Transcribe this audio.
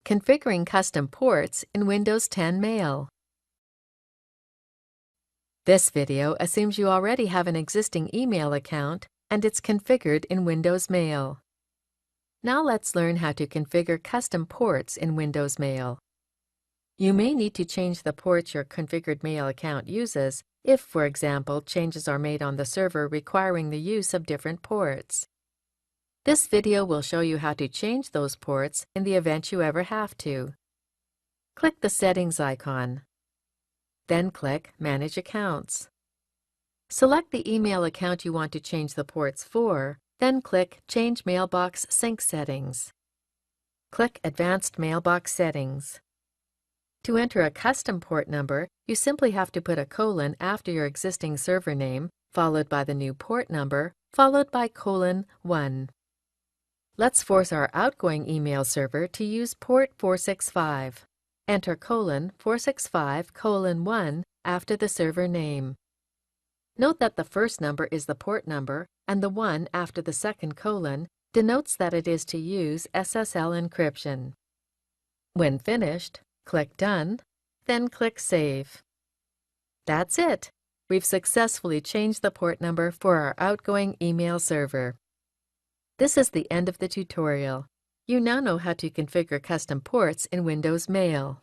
Configuring custom ports in Windows 10 Mail. This video assumes you already have an existing email account and it's configured in Windows Mail. Now let's learn how to configure custom ports in Windows Mail. You may need to change the ports your configured mail account uses if, for example, changes are made on the server requiring the use of different ports. This video will show you how to change those ports in the event you ever have to. Click the Settings icon. Then click Manage Accounts. Select the email account you want to change the ports for, then click Change Mailbox Sync Settings. Click Advanced Mailbox Settings. To enter a custom port number, you simply have to put a colon after your existing server name, followed by the new port number, followed by :1. Let's force our outgoing email server to use port 465. Enter :465:1 after the server name. Note that the first number is the port number, and the 1 after the second colon denotes that it is to use SSL encryption. When finished, click Done, then click Save. That's it! We've successfully changed the port number for our outgoing email server. This is the end of the tutorial. You now know how to configure custom ports in Windows Mail.